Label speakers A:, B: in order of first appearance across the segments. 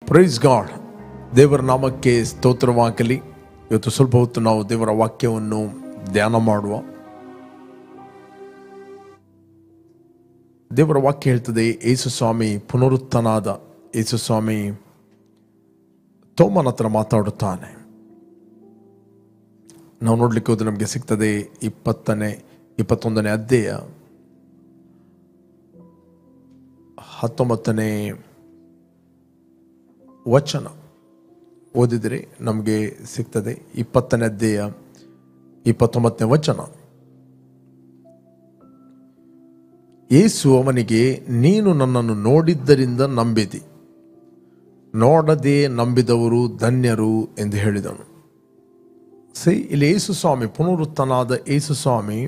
A: Praise God. ದೇವರ ನಾಮಕ್ಕೆ ಸ್ತೋತ್ರವಾಗಲಿ. ಇವತ್ತು ಸ್ವಲ್ಪ ಹೊತ್ತು ನಾವು ದೇವರ ವಾಕ್ಯವನ್ನು ಧ್ಯಾನ ಮಾಡುವ. ದೇವರ ವಾಕ್ಯ ಹೇಳ್ತದೆ, ಯೇಸು ಸ್ವಾಮಿ ಪುನರುತ್ಥಾನಾದ ಯೇಸು ಸ್ವಾಮಿ ತೋಮನ ಹತ್ರ ಮಾತಾಡುತ್ತಾನೆ. ನಾವು ನೋಡ್ಲಿಕ್ಕೆ ಹೋದ್ರೆ ನಮಗೆ ಸಿಗ್ತದೆ 21ನೇ ಅಧ್ಯಾಯ 19ನೇ ವಚನ ಓದಿದರೆ ನಮಗೆ ಸಿಗ್ತದೆ. 20ನೇ ಅಧ್ಯಾಯ 29ನೇ ವಚನ. ಯೇಸು ಅವನಿಗೆ, ನೀನು ನನ್ನನ್ನು ನೋಡಿದ್ದರಿಂದ ನಂಬಿದಿ, ನೋಡದೆ ನಂಬಿದವರು ಧನ್ಯರು ಎಂದು ಹೇಳಿದನು. ಇಲ್ಲಿ ಯೇಸು ಸ್ವಾಮಿ, ಪುನರುತ್ಥಾನಾದ ಯೇಸು ಸ್ವಾಮಿ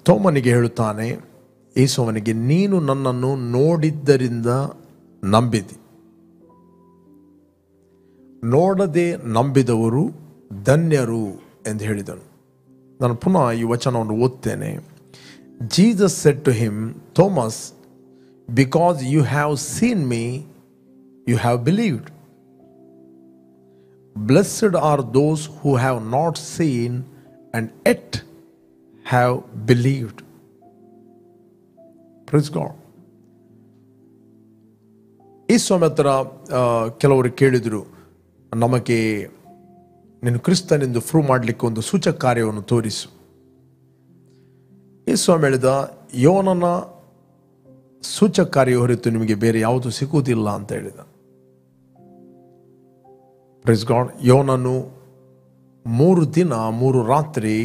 A: ತೋಮನಿಗೆ ಹೇಳುತ್ತಾನೆ, ಯೇಸು ಅವನಿಗೆ, ನೀನು ನನ್ನನ್ನು ನೋಡಿದ್ದರಿಂದ ನಂಬಿದಿ, ನೋಡದೆ ನಂಬಿದವರು ಧನ್ಯರು ಎಂದು ಹೇಳಿದನು. ನಾನು ಪುನಃ ಈ ವಚನವನ್ನು ಓದ್ತೇನೆ. Jesus said to him, Thomas, because you have seen me, you have believed. Blessed are those who have not seen and yet have believed. Praise God. ಈ ಸ್ವಾಮಿ ಹತ್ರ ಕೆಲವರು ಕೇಳಿದರು, ನಮಗೆ ನೀನು ಕ್ರಿಸ್ತನೆಂದು ಪ್ರೂವ್ ಮಾಡಲಿಕ್ಕೆ ಒಂದು ಸೂಚಕ ಕಾರ್ಯವನ್ನು ತೋರಿಸು. ಈ ಸ್ವಾಮಿ ಹೇಳಿದ, ಯೋನನ ಸೂಚಕ ಕಾರ್ಯ ಹೊರತು ನಿಮಗೆ ಬೇರೆ ಯಾವುದು ಸಿಗುವುದಿಲ್ಲ ಅಂತ ಹೇಳಿದ. Praise God. ಯೋನನು 3 ದಿನ 3 ರಾತ್ರಿ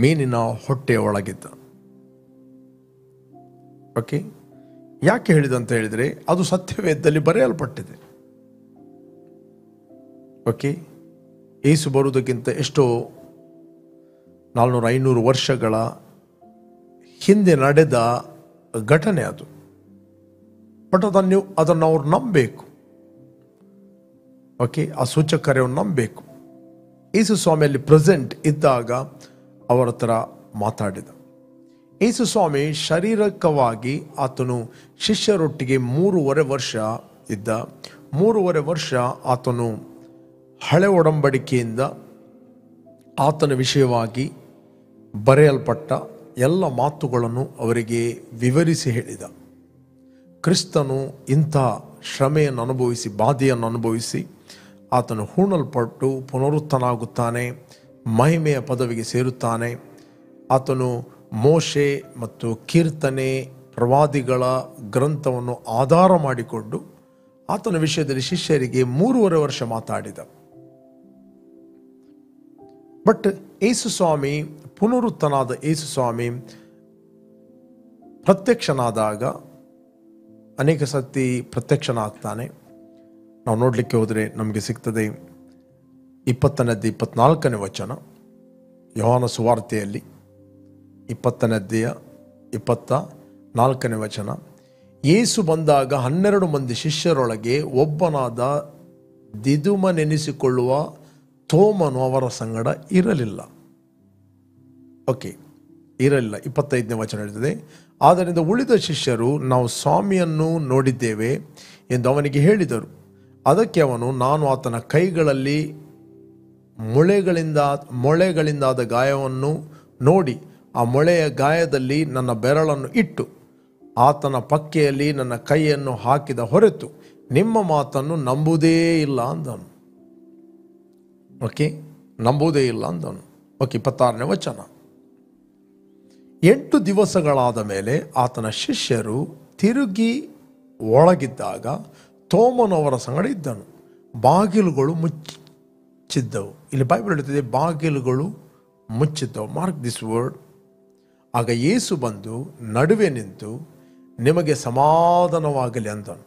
A: ಮೀನಿನ ಹೊಟ್ಟೆಯ ಒಳಗಿದ್ದ. ಓಕೆ, ಯಾಕೆ ಹೇಳಿದಂತ ಹೇಳಿದರೆ, ಅದು ಸತ್ಯವೇದದಲ್ಲಿ ಬರೆಯಲ್ಪಟ್ಟಿದೆ. ಓಕೆ, ಯೇಸು ಬರುವುದಕ್ಕಿಂತ ಎಷ್ಟೋ 400-500 ವರ್ಷಗಳ ಹಿಂದೆ ನಡೆದ ಘಟನೆ ಅದು. ಬಟ್ ಅದನ್ನು ಅವ್ರು ನಂಬಬೇಕು. ಓಕೆ, ಆ ಸೂಚಕ ಕಾರ್ಯವನ್ನು ನಂಬಬೇಕು. ಯೇಸು ಸ್ವಾಮಿಯಲ್ಲಿ ಪ್ರೆಸೆಂಟ್ ಇದ್ದಾಗ ಅವರ ಹತ್ರ ಮಾತಾಡಿದ. ಯೇಸು ಸ್ವಾಮಿ ಶಾರೀರಿಕವಾಗಿ ಆತನು ಶಿಷ್ಯರೊಟ್ಟಿಗೆ 3.5 ವರ್ಷ ಇದ್ದ. 3.5 ವರ್ಷ ಆತನು ಹಳೆ ಒಡಂಬಡಿಕೆಯಿಂದ ಆತನ ವಿಷಯವಾಗಿ ಬರೆಯಲ್ಪಟ್ಟ ಎಲ್ಲ ಮಾತುಗಳನ್ನು ಅವರಿಗೆ ವಿವರಿಸಿ ಹೇಳಿದ. ಕ್ರಿಸ್ತನು ಇಂಥ ಶ್ರಮೆಯನ್ನು ಅನುಭವಿಸಿ, ಬಾಧೆಯನ್ನು ಅನುಭವಿಸಿ, ಆತನು ಹೂಣಲ್ಪಟ್ಟು ಪುನರುತ್ಥಾನಾಗುತ್ತಾನೆ, ಮಹಿಮೆಯ ಪದವಿಗೆ ಸೇರುತ್ತಾನೆ. ಆತನು ಮೋಶೆ ಮತ್ತು ಕೀರ್ತನೆ ಪ್ರವಾದಿಗಳ ಗ್ರಂಥವನ್ನು ಆಧಾರ ಮಾಡಿಕೊಂಡು ಆತನ ವಿಷಯದಲ್ಲಿ ಶಿಷ್ಯರಿಗೆ 3.5 ವರ್ಷ ಮಾತಾಡಿದ. ಬಟ್ ಯೇಸು ಸ್ವಾಮಿ, ಪುನರುತ್ಥಾನಾದ ಯೇಸು ಸ್ವಾಮಿ ಪ್ರತ್ಯಕ್ಷನಾದಾಗ ಅನೇಕ ಸತಿ ಪ್ರತ್ಯಕ್ಷನಾಗ್ತಾನೆ. ನಾವು ನೋಡಲಿಕ್ಕೆ ಹೋದರೆ ನಮಗೆ ಸಿಗ್ತದೆ 20ನೇ ಅಧ್ಯಾಯ 24ನೇ ವಚನ. ಯೋಹಾನ ಸುವಾರ್ತೆಯಲ್ಲಿ 20ನೇ ಅಧ್ಯಾಯ 24ನೇ ವಚನ. ಯೇಸು ಬಂದಾಗ 12 ಮಂದಿ ಶಿಷ್ಯರೊಳಗೆ ಒಬ್ಬನಾದ ದಿದುಮನೆನಿಸಿಕೊಳ್ಳುವ ತೋಮನು ಅವರ ಸಂಗಡ ಇರಲಿಲ್ಲ. ಓಕೆ, ಇರಲಿಲ್ಲ. 25ನೇ ವಚನ ಹೇಳ್ತದೆ, ಆದ್ದರಿಂದ ಉಳಿದ ಶಿಷ್ಯರು ನಾವು ಸ್ವಾಮಿಯನ್ನು ನೋಡಿದ್ದೇವೆ ಎಂದು ಅವನಿಗೆ ಹೇಳಿದರು. ಅದಕ್ಕೆ ಅವನು, ನಾನು ಆತನ ಕೈಗಳಲ್ಲಿ ಮೊಳೆಗಳಿಂದಾದ ಗಾಯವನ್ನು ನೋಡಿ ಆ ಮೊಳೆಯ ಗಾಯದಲ್ಲಿ ನನ್ನ ಬೆರಳನ್ನು ಇಟ್ಟು ಆತನ ಪಕ್ಕೆಯಲ್ಲಿ ನನ್ನ ಕೈಯನ್ನು ಹಾಕಿದ ಹೊರತು ನಿಮ್ಮ ಮಾತನ್ನು ನಂಬುವುದೇ ಇಲ್ಲ ಅಂದನು. ಓಕೆ, ನಂಬುವುದೇ ಇಲ್ಲ ಅಂದನು. ಓಕೆ, 26ನೇ ವಚನ. 8 ದಿವಸಗಳಾದ ಮೇಲೆ ಆತನ ಶಿಷ್ಯರು ತಿರುಗಿ ಒಳಗಿದ್ದಾಗ ತೋಮನವರ ಸಂಗಡ ಇದ್ದನು. ಬಾಗಿಲುಗಳು ಮುಚ್ಚಿದ್ದವು. ಇಲ್ಲಿ ಬೈಬಲ್ ಹೇಳ್ತಿದೆ, ಬಾಗಿಲುಗಳು ಮುಚ್ಚಿದ್ದವು. Mark this word. ಆಗ ಯೇಸು ಬಂದು ನಡುವೆ ನಿಂತು, ನಿಮಗೆ ಸಮಾಧಾನವಾಗಲಿ ಅಂದನು.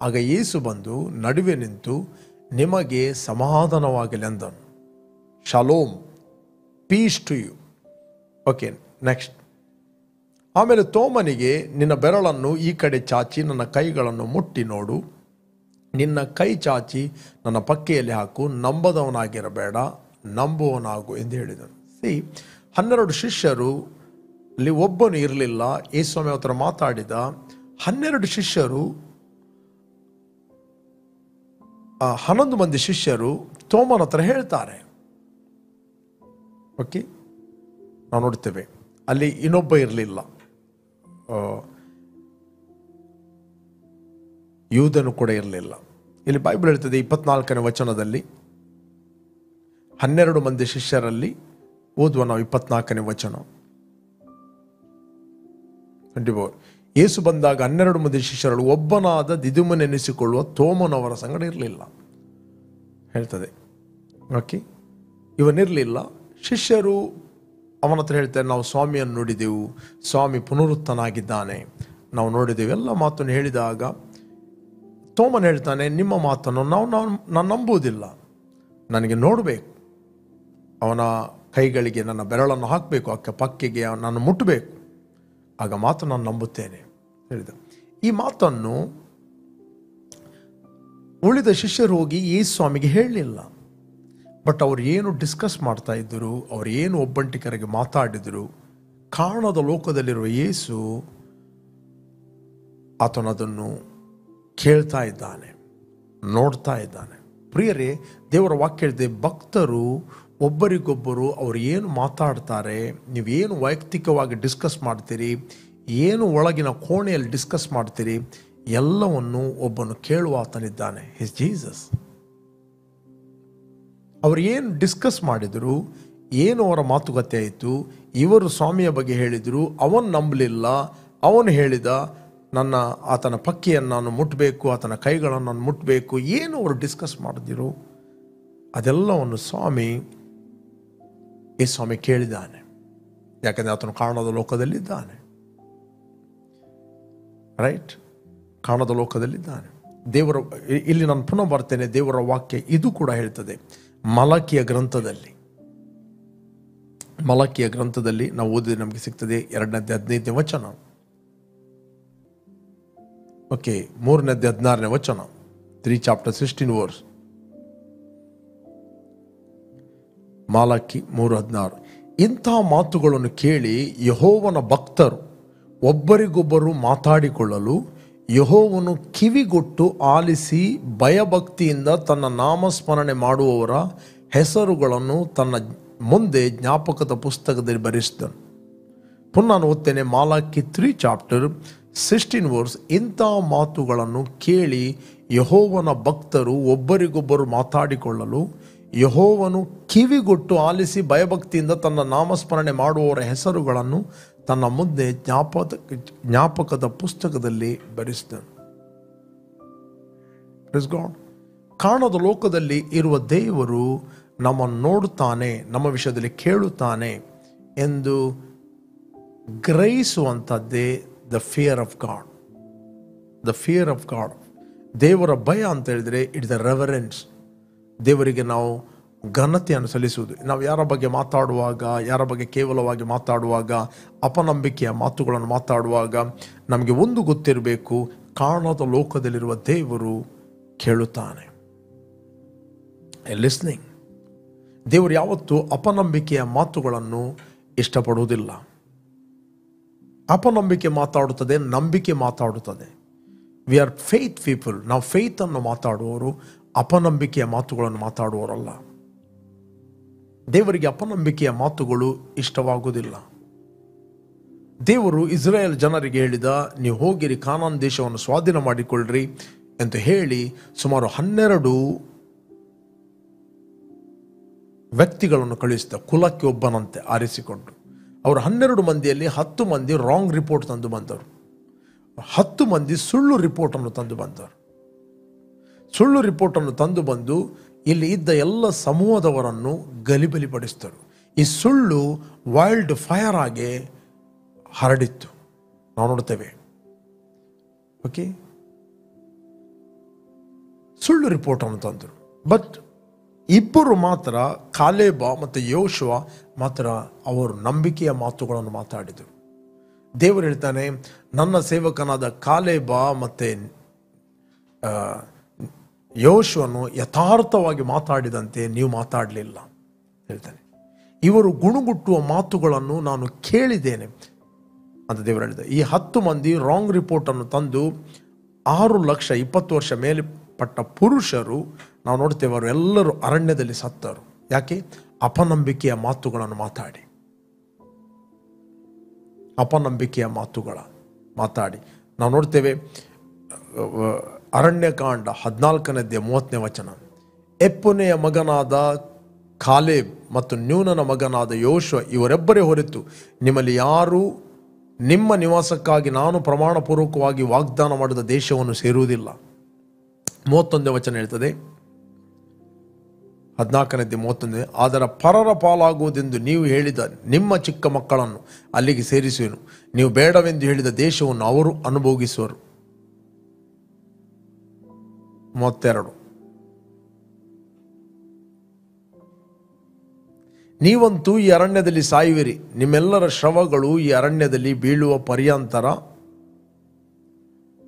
A: ಆಗ ಯೇಸು ಬಂದು ನಡುವೆ ನಿಂತು, ನಿಮಗೆ ಸಮಾಧಾನವಾಗಲಿ ಅಂದನು. ಶಾಲೋಮ್, peace to you. Okay, next. ಆಮೇಲೆ ತೋಮನಿಗೆ, ನಿನ್ನ ಬೆರಳನ್ನು ಈ ಕಡೆ ಚಾಚಿ ನನ್ನ ಕೈಗಳನ್ನು ಮುಟ್ಟಿ ನೋಡು, ನಿನ್ನ ಕೈ ಚಾಚಿ ನನ್ನ ಪಕ್ಕೆಯಲ್ಲಿ ಹಾಕು, ನಂಬದವನಾಗಿರಬೇಡ, ನಂಬುವನಾಗು ಎಂದು ಹೇಳಿದನು. 12 ಶಿಷ್ಯರು ಅಲ್ಲಿ ಒಬ್ಬನು ಇರಲಿಲ್ಲ. ಯೇಸು ಸ್ವಾಮಿ ಹತ್ರ ಮಾತಾಡಿದ. 12 ಶಿಷ್ಯರು 11 ಮಂದಿ ಶಿಷ್ಯರು ತೋಮನ ಹತ್ರ ಹೇಳ್ತಾರೆ. ಓಕೆ, ನಾವು ನೋಡ್ತೇವೆ ಅಲ್ಲಿ ಇನ್ನೊಬ್ಬ ಇರಲಿಲ್ಲ, ಯೂದನು ಕೂಡ ಇರಲಿಲ್ಲ. ಇಲ್ಲಿ ಬೈಬಲ್ ಹೇಳ್ತದೆ 24ನೇ ವಚನದಲ್ಲಿ 12 ಮಂದಿ ಶಿಷ್ಯರಲ್ಲಿ ಓದುವ ನಾವು 24ನೇ ವಚನ. 24. ಯೇಸು ಬಂದಾಗ 12 ಮಂದಿ ಶಿಷ್ಯರಲ್ಲಿ ಒಬ್ಬನಾದ ದಿದುಮನೆನಿಸಿಕೊಳ್ಳುವ ತೋಮನವರ ಸಂಗಡ ಇರಲಿಲ್ಲ ಹೇಳ್ತದೆ. ಓಕೆ, ಇವನಿರಲಿಲ್ಲ. ಶಿಷ್ಯರು ಅವನ ಹತ್ರ ಹೇಳ್ತಾರೆ, ನಾವು ಸ್ವಾಮಿಯನ್ನು ನೋಡಿದೆವು, ಸ್ವಾಮಿ ಪುನರುತ್ಥನಾಗಿದ್ದಾನೆ, ನಾವು ನೋಡಿದೆವು, ಎಲ್ಲ ಮಾತನ್ನು ಹೇಳಿದಾಗ ತೋಮನ್ ಹೇಳ್ತಾನೆ, ನಿಮ್ಮ ಮಾತನ್ನು ನಾನು ನಂಬುವುದಿಲ್ಲ, ನನಗೆ ನೋಡಬೇಕು, ಅವನ ಕೈಗಳಿಗೆ ನನ್ನ ಬೆರಳನ್ನು ಹಾಕಬೇಕು, ಅಕ್ಕ ಪಕ್ಕೆಗೆ ನಾನು ಮುಟ್ಟಬೇಕು, ಆಗ ಮಾತು ನಾನು ನಂಬುತ್ತೇನೆ ಹೇಳಿದ. ಈ ಮಾತನ್ನು ಉಳಿದ ಶಿಷ್ಯರು ಹೋಗಿ ಯೇಸು ಸ್ವಾಮಿಗೆ ಹೇಳಲಿಲ್ಲ. ಬಟ್ ಅವ್ರು ಏನು ಡಿಸ್ಕಸ್ ಮಾಡ್ತಾ ಇದ್ದರು, ಅವ್ರು ಏನು ಒಬ್ಬಂಟಿಕರಿಗೆ ಮಾತಾಡಿದರು, ಕಾಣದ ಲೋಕದಲ್ಲಿರುವ ಯೇಸು ಆತನದನ್ನು ಕೇಳ್ತಾ ಇದ್ದಾನೆ, ನೋಡ್ತಾ ಇದ್ದಾನೆ. ಪ್ರಿಯರೇ, ದೇವರ ವಾಕ್ಯ ಹೇಳಿದೆ, ಭಕ್ತರು ಒಬ್ಬರಿಗೊಬ್ಬರು ಅವ್ರು ಏನು ಮಾತಾಡ್ತಾರೆ, ನೀವೇನು ವೈಯಕ್ತಿಕವಾಗಿ ಡಿಸ್ಕಸ್ ಮಾಡ್ತೀರಿ, ಏನು ಒಳಗಿನ ಕೋಣೆಯಲ್ಲಿ ಡಿಸ್ಕಸ್ ಮಾಡ್ತೀರಿ, ಎಲ್ಲವನ್ನು ಒಬ್ಬನು ಕೇಳುವ ಆತನಿದ್ದಾನೆ. His Jesus. ಅವರು ಏನು ಡಿಸ್ಕಸ್ ಮಾಡಿದರು, ಏನು ಅವರ ಮಾತುಕತೆ ಆಯಿತು, ಇವರು ಸ್ವಾಮಿಯ ಬಗ್ಗೆ ಹೇಳಿದರು, ಅವನು ನಂಬಲಿಲ್ಲ, ಅವನು ಹೇಳಿದ ಆತನ ಪಕ್ಕೆಯನ್ನು ನಾನು ಮುಟ್ಟಬೇಕು, ಆತನ ಕೈಗಳನ್ನು ನಾನು ಮುಟ್ಟಬೇಕು, ಏನು ಅವರು ಡಿಸ್ಕಸ್ ಮಾಡಿದಿರು ಅದೆಲ್ಲವನ್ನು ಈ ಸ್ವಾಮಿ ಕೇಳಿದ್ದಾನೆ. ಯಾಕಂದರೆ ಆತನು ಕಾಣದ ಲೋಕದಲ್ಲಿದ್ದಾನೆ. ರೈಟ್, ಕಾಣದ ಲೋಕದಲ್ಲಿದ್ದಾನೆ. ಇಲ್ಲಿ ನಾನು ಪುನಃ ಬರ್ತೇನೆ, ದೇವರ ವಾಕ್ಯ ಇದು ಕೂಡ ಹೇಳ್ತದೆ. ಮಲಕಿಯ ಗ್ರಂಥದಲ್ಲಿ ನಾವು ಓದಿದ್ರೆ ನಮಗೆ ಸಿಗ್ತದೆ 2:15 ವಚನ. ಓಕೆ, 3:16 ವಚನ, 3 chapter 16 verse. ಮಾಲಕಿ 3:16. ಇಂಥ ಮಾತುಗಳನ್ನು ಕೇಳಿ ಯೆಹೋವನ ಭಕ್ತರು ಒಬ್ಬರಿಗೊಬ್ಬರು ಮಾತಾಡಿಕೊಳ್ಳಲು ಯೆಹೋವನು ಕಿವಿಗೊಟ್ಟು ಆಲಿಸಿ ಭಯಭಕ್ತಿಯಿಂದ ತನ್ನ ನಾಮಸ್ಮರಣೆ ಮಾಡುವವರ ಹೆಸರುಗಳನ್ನು ತನ್ನ ಮುಂದೆ ಜ್ಞಾಪಕದ ಪುಸ್ತಕದಲ್ಲಿ ಬರೆಸಿದನು. ಪುನಃ ನಾನು ಓದ್ತೇನೆ, ಮಾಲಕಿ 3 chapter 16 verse. ಇಂಥ ಮಾತುಗಳನ್ನು ಕೇಳಿ ಯೆಹೋವನ ಭಕ್ತರು ಒಬ್ಬರಿಗೊಬ್ಬರು ಮಾತಾಡಿಕೊಳ್ಳಲು ಯೆಹೋವನು ಕಿವಿಗೊಟ್ಟು ಆಲಿಸಿ ಭಯಭಕ್ತಿಯಿಂದ ತನ್ನ ನಾಮಸ್ಮರಣೆ ಮಾಡುವವರ ಹೆಸರುಗಳನ್ನು ತನ್ನ ಮುಂದೆ ಜ್ಞಾಪಕದ ಪುಸ್ತಕದಲ್ಲಿ ಬರೆಸಿದನು. Praise god. ಕಾಣದ ಲೋಕದಲ್ಲಿ ಇರುವ ದೇವರು ನಮ್ಮನ್ನು ನೋಡುತ್ತಾನೆ, ನಮ್ಮ ವಿಷಯದಲ್ಲಿ ಕೇಳುತ್ತಾನೆ ಎಂದು ಗ್ರಹಿಸುವಂಥದ್ದೇ the fear of God. The fear of God, ದೇವರ ಭಯ ಅಂತ ಹೇಳಿದರೆ ಇಟ್ಸ್ ದ ರೆವರೆನ್ಸ್. ದೇವರಿಗೆ ನಾವು ಘನತೆಯನ್ನು ಸಲ್ಲಿಸುವುದು. ನಾವು ಯಾರ ಬಗ್ಗೆ ಮಾತಾಡುವಾಗ, ಯಾರ ಬಗ್ಗೆ ಕೇವಲವಾಗಿ ಮಾತಾಡುವಾಗ, ಅಪನಂಬಿಕೆಯ ಮಾತುಗಳನ್ನು ಮಾತಾಡುವಾಗ ನಮಗೆ ಒಂದು ಗೊತ್ತಿರಬೇಕು, ಕಾಣದ ಲೋಕದಲ್ಲಿರುವ ದೇವರು ಕೇಳುತ್ತಾನೆ. ಲಿಸ್ನಿಂಗ್. ದೇವರು ಯಾವತ್ತೂ ಅಪನಂಬಿಕೆಯ ಮಾತುಗಳನ್ನು ಇಷ್ಟಪಡುವುದಿಲ್ಲ. ಅಪನಂಬಿಕೆ ಮಾತಾಡುತ್ತದೆ, ನಂಬಿಕೆ ಮಾತಾಡುತ್ತದೆ. We are faith people. ನಾವು ಫೇತನ್ನು ಮಾತಾಡುವವರು, ಅಪನಂಬಿಕೆಯ ಮಾತುಗಳನ್ನು ಮಾತಾಡುವವರಲ್ಲ. ದೇವರಿಗೆ ಅಪನಂಬಿಕೆಯ ಮಾತುಗಳು ಇಷ್ಟವಾಗುವುದಿಲ್ಲ. ದೇವರು ಇಸ್ರಾಯೇಲ್ ಜನರಿಗೆ ಹೇಳಿದ, ನೀವು ಹೋಗಿರಿ ಕಾನಾನ್ ದೇಶವನ್ನು ಸ್ವಾಧೀನ ಮಾಡಿಕೊಳ್ಳ್ರಿ ಎಂದು ಹೇಳಿ ಸುಮಾರು 12 ವ್ಯಕ್ತಿಗಳನ್ನು ಕಳುಹಿಸಿದ, ಕುಲಕ್ಕೆ ಒಬ್ಬನಂತೆ ಆರಿಸಿಕೊಂಡು. ಅವರು 12 ಮಂದಿಯಲ್ಲಿ 10 ಮಂದಿ ರಾಂಗ್ ರಿಪೋರ್ಟ್ ತಂದು ಬಂದರು, 10 ಮಂದಿ ಸುಳ್ಳು ರಿಪೋರ್ಟನ್ನು ತಂದು ಬಂದರು. ಸುಳ್ಳು ರಿಪೋರ್ಟನ್ನು ತಂದು ಬಂದು ಇಲ್ಲಿ ಇದ್ದ ಎಲ್ಲ ಸಮೂಹದವರನ್ನು ಗಲಿಬಲಿಪಡಿಸಿದರು. ಈ ಸುಳ್ಳು ವೈಲ್ಡ್ ಫೈರ್ ಆಗಿ ಹರಡಿತ್ತು, ನಾವು ನೋಡ್ತೇವೆ. ಓಕೆ, ಸುಳ್ಳು ರಿಪೋರ್ಟನ್ನು ತಂದರು. ಬಟ್ ಇಬ್ಬರು ಮಾತ್ರ, ಕಾಲೇಬ ಮತ್ತು ಯೋಶುವ ಮಾತ್ರ ಅವರು ನಂಬಿಕೆಯ ಮಾತುಗಳನ್ನು ಮಾತಾಡಿದರು. ದೇವರು ಹೇಳ್ತಾನೆ, ನನ್ನ ಸೇವಕನಾದ ಕಾಲೇಬ ಮತ್ತು ಯೋಶುವನು ಯಥಾರ್ಥವಾಗಿ ಮಾತಾಡಿದಂತೆ ನೀವು ಮಾತಾಡಲಿಲ್ಲ ಹೇಳ್ತಾನೆ. ಇವರು ಗುಣಗುಟ್ಟುವ ಮಾತುಗಳನ್ನು ನಾನು ಕೇಳಿದ್ದೇನೆ. ಅಂತ ದೇವರು ಹೇಳಿದ. ಈ 10 ಮಂದಿ ರಾಂಗ್ ರಿಪೋರ್ಟನ್ನು ತಂದು 6,20,000 ವರ್ಷ ಮೇಲ್ಪಟ್ಟ ಪುರುಷರು ನಾವು ನೋಡ್ತೇವೆ, ಅವರು ಎಲ್ಲರೂ ಅರಣ್ಯದಲ್ಲಿ ಸತ್ತರು. ಯಾಕೆ? ಅಪನಂಬಿಕೆಯ ಮಾತುಗಳನ್ನು ಮಾತಾಡಿ ನಾವು ನೋಡ್ತೇವೆ. ಅರಣ್ಯಕಾಂಡ 14:30 ಎಪ್ಪನೆಯ ಮಗನಾದ ಕಾಲೇಬ್ ಮತ್ತು ನ್ಯೂನನ ಮಗನಾದ ಯೋಶುವ ಇವರೆಬ್ಬರೇ ಹೊರತು ನಿಮ್ಮಲ್ಲಿ ಯಾರೂ ನಿಮ್ಮ ನಿವಾಸಕ್ಕಾಗಿ ನಾನು ಪ್ರಮಾಣಪೂರ್ವಕವಾಗಿ ವಾಗ್ದಾನ ಮಾಡಿದ ದೇಶವನ್ನು ಸೇರುವುದಿಲ್ಲ. 31 ಹೇಳ್ತದೆ, 14:31, ಅದರ ಪರರ ಪಾಲಾಗುವುದೆಂದು ನೀವು ಹೇಳಿದ ನಿಮ್ಮ ಚಿಕ್ಕ ಮಕ್ಕಳನ್ನು ಅಲ್ಲಿಗೆ ಸೇರಿಸುವೆನು. ನೀವು ಬೇಡವೆಂದು ಹೇಳಿದ ದೇಶವನ್ನು ಅವರು ಅನುಭೋಗಿಸುವರು. 32, ನೀವಂತೂ ಈ ಅರಣ್ಯದಲ್ಲಿ ಸಾಯುವಿರಿ. ನಿಮ್ಮೆಲ್ಲರ ಶವಗಳು ಈ ಅರಣ್ಯದಲ್ಲಿ ಬೀಳುವ ಪರ್ಯಂತರ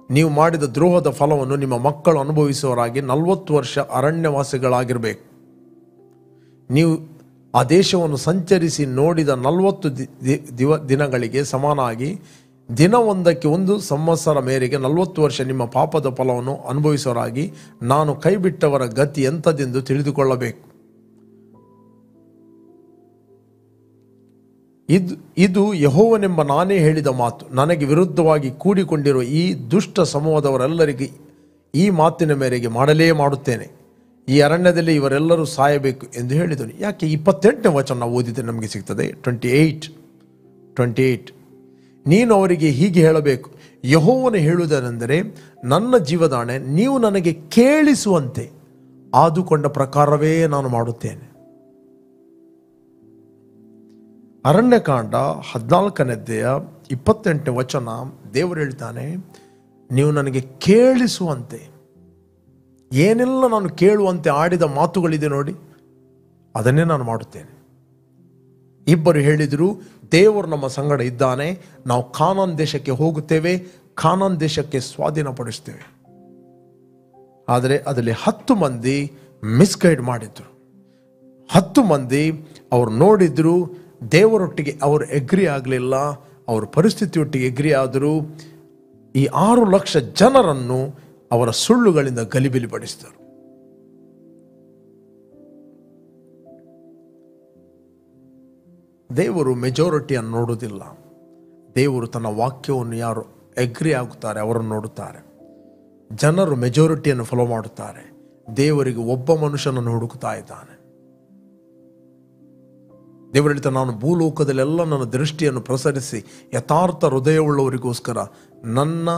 A: ನೀವು ಮಾಡಿದ ದ್ರೋಹದ ಫಲವನ್ನು ನಿಮ್ಮ ಮಕ್ಕಳು ಅನುಭವಿಸುವವರಾಗಿ 40 ವರ್ಷ ಅರಣ್ಯವಾಸಿಗಳಾಗಿರಬೇಕು. ನೀವು ಆ ದೇಶವನ್ನು ಸಂಚರಿಸಿ ನೋಡಿದ 40 ದಿನಗಳಿಗೆ ಸಮನಾಗಿ ದಿನವೊಂದಕ್ಕೆ 1 ಸಂವತ್ಸರ ಮೇರೆಗೆ 40 ವರ್ಷ ನಿಮ್ಮ ಪಾಪದ ಫಲವನ್ನು ಅನುಭವಿಸುವವರಾಗಿ ನಾನು ಕೈಬಿಟ್ಟವರ ಗತಿ ಎಂಥದೆಂದು ತಿಳಿದುಕೊಳ್ಳಬೇಕು. ಇದು ಯೆಹೋವನೆಂಬ ನಾನೇ ಹೇಳಿದ ಮಾತು. ನನಗೆ ವಿರುದ್ಧವಾಗಿ ಕೂಡಿಕೊಂಡಿರುವ ಈ ದುಷ್ಟ ಸಮೂಹದವರೆಲ್ಲರಿಗೆ ಈ ಮಾತಿನ ಮೇರೆಗೆ ಮಾಡುತ್ತೇನೆ. ಈ ಅರಣ್ಯದಲ್ಲಿ ಇವರೆಲ್ಲರೂ ಸಾಯಬೇಕು ಎಂದು ಹೇಳಿದನು. ಯಾಕೆ? 28ನೇ ವಚನ ನಾವು ಓದಿದರೆ ನಮಗೆ ಸಿಗ್ತದೆ. 28 ನೀನು ಅವರಿಗೆ ಹೀಗೆ ಹೇಳಬೇಕು, ಯೆಹೋವನು ಹೇಳುವುದೇನೆಂದರೆ, ನನ್ನ ಜೀವದಾಣೆ, ನೀವು ನನಗೆ ಕೇಳಿಸುವಂತೆ ಆದುಕೊಂಡ ಪ್ರಕಾರವೇ ನಾನು ಮಾಡುತ್ತೇನೆ. ಅರಣ್ಯಕಾಂಡ 14:28 ದೇವರು ಹೇಳ್ತಾನೆ, ನೀವು ನನಗೆ ಕೇಳಿಸುವಂತೆ, ಏನೆಲ್ಲ ನಾನು ಕೇಳುವಂತೆ ಆಡಿದ ಮಾತುಗಳಿದೆ ನೋಡಿ, ಅದನ್ನೇ ನಾನು ಮಾಡುತ್ತೇನೆ. ಇಬ್ಬರು ಹೇಳಿದರು, ದೇವರು ನಮ್ಮ ಸಂಗಡ ಇದ್ದಾನೆ, ನಾವು ಕಾನಾನ್ ದೇಶಕ್ಕೆ ಹೋಗುತ್ತೇವೆ, ಕಾನಾನ್ ದೇಶಕ್ಕೆ ಸ್ವಾಧೀನಪಡಿಸ್ತೇವೆ. ಆದರೆ ಅದರಲ್ಲಿ 10 ಮಂದಿ ಮಿಸ್ಗೈಡ್ ಮಾಡಿದ್ರು. 10 ಮಂದಿ ಅವರು ನೋಡಿದ್ರು, ದೇವರೊಟ್ಟಿಗೆ ಅವರು ಎಗ್ರಿ ಆಗಲಿಲ್ಲ, ಅವರ ಪರಿಸ್ಥಿತಿಯೊಟ್ಟಿಗೆ ಎಗ್ರಿ ಆದರೂ ಈ 6 ಲಕ್ಷ ಜನರನ್ನು ಅವರ ಸುಳ್ಳುಗಳಿಂದ ಗಲಿಬಿಲಿಪಡಿಸಿದರು. ದೇವರು ಮೆಜಾರಿಟಿಯನ್ನು ನೋಡುವುದಿಲ್ಲ. ದೇವರು ತನ್ನ ವಾಕ್ಯವನ್ನು ಯಾರು ಎಗ್ರಿ ಆಗುತ್ತಾರೆ ಅವರನ್ನು ನೋಡುತ್ತಾರೆ. ಜನರು ಮೆಜಾರಿಟಿಯನ್ನು ಫಾಲೋ ಮಾಡುತ್ತಾರೆ. ದೇವರಿಗೆ ಒಬ್ಬ ಮನುಷ್ಯನನ್ನು ಹುಡುಕುತ್ತಾ ಇದ್ದಾನೆ. ದೇವರು ಹೇಳ್ತಾರೆ, ನಾನು ಭೂಲೋಕದಲ್ಲೆಲ್ಲ ನನ್ನ ದೃಷ್ಟಿಯನ್ನು ಪ್ರಸರಿಸಿ ಯಥಾರ್ಥ ಹೃದಯವುಳ್ಳವರಿಗೋಸ್ಕರ ನನ್ನ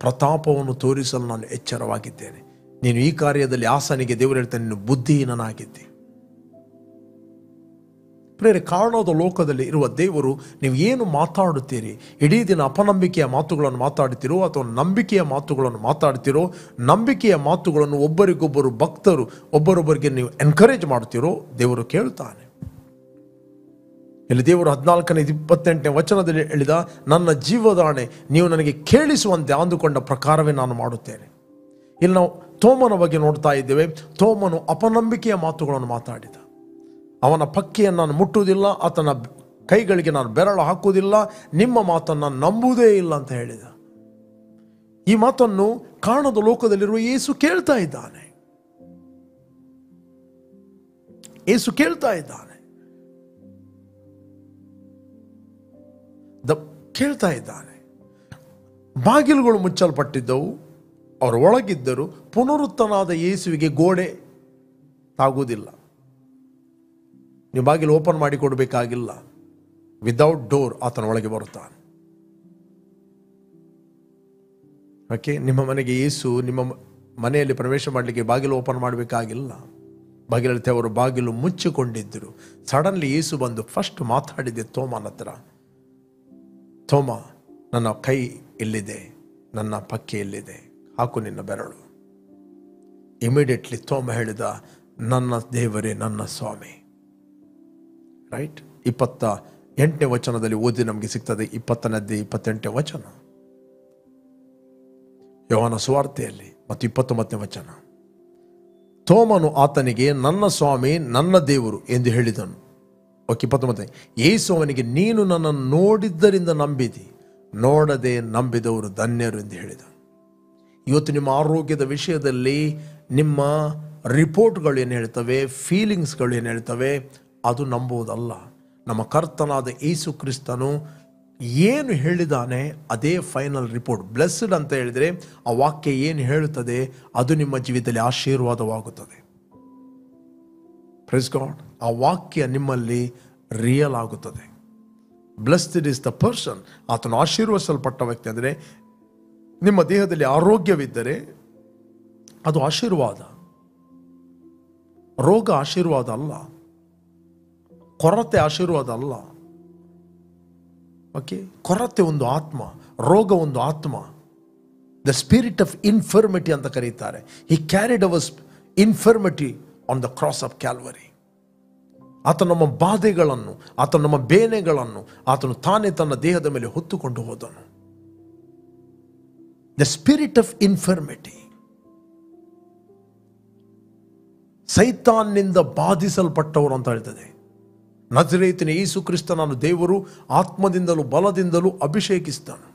A: ಪ್ರತಾಪವನ್ನು ತೋರಿಸಲು ನಾನು ಎಚ್ಚರವಾಗಿದ್ದೇನೆ. ನೀನು ಈ ಕಾರ್ಯದಲ್ಲಿ ಆಸನಿಗೆ ದೇವರು ಹೇಳ್ತಾನೆ, ನೀನು ಬುದ್ಧಿಹೀನನಾಗಿದ್ದೆ. ಪ್ರೇರೆ, ಕಾಣದ ಲೋಕದಲ್ಲಿ ಇರುವ ದೇವರು ನೀವು ಏನು ಮಾತಾಡುತ್ತೀರಿ? ಇಡೀ ದಿನ ಅಪನಂಬಿಕೆಯ ಮಾತುಗಳನ್ನು ಮಾತಾಡ್ತಿರೋ ಅಥವಾ ನಂಬಿಕೆಯ ಮಾತುಗಳನ್ನು ಮಾತಾಡ್ತಿರೋ? ನಂಬಿಕೆಯ ಮಾತುಗಳನ್ನು ಒಬ್ಬರಿಗೊಬ್ಬರು ಭಕ್ತರು ಒಬ್ಬರೊಬ್ಬರಿಗೆ ನೀವು ಎನ್ಕರೇಜ್ ಮಾಡ್ತಿರೋ? ದೇವರು ಕೇಳ್ತಾನೆ. ಇಲ್ಲಿ ದೇವರು 14:28 ಹೇಳಿದ, ನನ್ನ ಜೀವದಾಣೆ, ನೀವು ನನಗೆ ಕೇಳಿಸುವಂತೆ ಅಂದುಕೊಂಡ ಪ್ರಕಾರವೇ ನಾನು ಮಾಡುತ್ತೇನೆ. ಇಲ್ಲಿ ನಾವು ತೋಮನ ಬಗ್ಗೆ ನೋಡ್ತಾ ಇದ್ದೇವೆ. ತೋಮನು ಅಪನಂಬಿಕೆಯ ಮಾತುಗಳನ್ನು ಮಾತಾಡಿದ. ಅವನ ಪಕ್ಕಿಯನ್ನು ನಾನು ಮುಟ್ಟುವುದಿಲ್ಲ, ಆತನ ಕೈಗಳಿಗೆ ನಾನು ಬೆರಳು ಹಾಕುವುದಿಲ್ಲ, ನಿಮ್ಮ ಮಾತನ್ನು ನಾನು ನಂಬುವುದೇ ಇಲ್ಲ ಅಂತ ಹೇಳಿದ. ಈ ಮಾತನ್ನು ಕಾಣದ ಲೋಕದಲ್ಲಿರುವ ಯೇಸು ಕೇಳ್ತಾ ಇದ್ದಾನೆ. ಕೇಳ್ತಾ ಇದ್ದಾನೆ. ಬಾಗಿಲುಗಳು ಮುಚ್ಚಲ್ಪಟ್ಟಿದ್ದವು, ಅವರು ಒಳಗಿದ್ದರು. ಪುನರುತ್ತನಾದ ಯೇಸುವಿಗೆ ಗೋಡೆ ತಾಗುವುದಿಲ್ಲ. ನೀವು ಬಾಗಿಲು ಓಪನ್ ಮಾಡಿ ಕೊಡಬೇಕಾಗಿಲ್ಲ. ವಿದೌಟ್ ಡೋರ್ ಆತನ ಒಳಗೆ ಬರುತ್ತಾನೆ. ಓಕೆ, ನಿಮ್ಮ ಮನೆಗೆ ಯೇಸು ನಿಮ್ಮ ಮನೆಯಲ್ಲಿ ಪ್ರವೇಶ ಮಾಡಲಿಕ್ಕೆ ಬಾಗಿಲು ಓಪನ್ ಮಾಡಬೇಕಾಗಿಲ್ಲ. ಬಾಗಿಲಲ್ಲಿ ಅವರು ಬಾಗಿಲು ಮುಚ್ಚಿಕೊಂಡಿದ್ದರು. ಸಡನ್ಲಿ ಯೇಸು ಬಂದು ಫಸ್ಟ್ ಮಾತಾಡಿದೆ ತೋಮನ ಹತ್ರ, ತೋಮ, ನನ್ನ ಕೈ ಎಲ್ಲಿದೆ, ನನ್ನ ಪಕ್ಕೆ ಎಲ್ಲಿದೆ, ಹಾಕು ನಿನ್ನ ಬೆರಳು. ಇಮಿಡಿಯೇಟ್ಲಿ ತೋಮ ಹೇಳಿದ, ನನ್ನ ದೇವರೇ, ನನ್ನ ಸ್ವಾಮಿ. ರೈಟ್. 28ನೇ ಓದಿ ನಮಗೆ ಸಿಗ್ತದೆ. 20:28 ಯೋಹಾನ ಸುವಾರ್ತೆಯಲ್ಲಿ, ಮತ್ತು 29ನೇ ತೋಮನು ಆತನಿಗೆ, ನನ್ನ ಸ್ವಾಮಿ, ನನ್ನ ದೇವರು ಎಂದು ಹೇಳಿದನು. 29 ಯೇಸು ಅವನಿಗೆ, ನೀನು ನನ್ನನ್ನು ನೋಡಿದ್ದರಿಂದ ನಂಬಿದಿ, ನೋಡದೆ ನಂಬಿದವರು ಧನ್ಯರು ಎಂದು ಹೇಳಿದ. ಇವತ್ತು ನಿಮ್ಮ ಆರೋಗ್ಯದ ವಿಷಯದಲ್ಲಿ ನಿಮ್ಮ ರಿಪೋರ್ಟ್ಗಳು ಏನು ಹೇಳ್ತವೆ, ಫೀಲಿಂಗ್ಸ್ಗಳು ಏನು ಹೇಳ್ತವೆ, ಅದು ನಂಬುವುದಲ್ಲ. ನಮ್ಮ ಕರ್ತನಾದ ಯೇಸು ಕ್ರಿಸ್ತನು ಏನು ಹೇಳಿದಾನೆ ಅದೇ ಫೈನಲ್ ರಿಪೋರ್ಟ್. ಬ್ಲೆಸ್ಡ್ ಅಂತ ಹೇಳಿದರೆ ಆ ವಾಕ್ಯ ಏನು ಹೇಳುತ್ತದೆ ಅದು ನಿಮ್ಮ ಜೀವಿತದಲ್ಲಿ ಆಶೀರ್ವಾದವಾಗುತ್ತದೆ. Praise God. ಆ ವಾಕ್ಯ ನಿಮ್ಮಲ್ಲಿ ರಿಯಲ್ ಆಗುತ್ತದೆ. ಬ್ಲೆಸ್ಡ್ ಇಸ್ ದ ಪರ್ಸನ್, ಆತನು ಆಶೀರ್ವದಿಸಲ್ಪಟ್ಟ ವ್ಯಕ್ತಿ. ಅಂದರೆ ನಿಮ್ಮ ದೇಹದಲ್ಲಿ ಆರೋಗ್ಯವಿದ್ದರೆ ಅದು ಆಶೀರ್ವಾದ. ರೋಗ ಆಶೀರ್ವಾದ ಅಲ್ಲ, ಕೊರತೆ ಆಶೀರ್ವಾದ ಅಲ್ಲ. ಓಕೆ, ಕೊರತೆ ಒಂದು ಆತ್ಮ, ರೋಗ ಒಂದು ಆತ್ಮ. ದ ಸ್ಪಿರಿಟ್ ಆಫ್ ಇನ್ಫರ್ಮಿಟಿ ಅಂತ ಕರೀತಾರೆ. He carried our infirmity on the cross of Calvary. ಆತನು ನಮ್ಮ ಬಾಧೆಗಳನ್ನು, ಆತನು ನಮ್ಮ ಬೇನೆಗಳನ್ನು ಆತನು ತಾನೇ ತನ್ನ ದೇಹದ ಮೇಲೆ ಹೊತ್ತುಕೊಂಡು ಹೋದನು. The spirit of infirmity. ಸೈತಾನ್ನಿಂದ ಬಾಧಿಸಲ್ಪಟ್ಟವರು ಅಂತ ಹೇಳ್ತದೆ. ನಜರೇತಿನ ಯೇಸು ಕ್ರಿಸ್ತನನ್ನು ದೇವರು ಆತ್ಮದಿಂದಲೂ ಬಲದಿಂದಲೂ ಅಭಿಷೇಕಿಸಿದನು.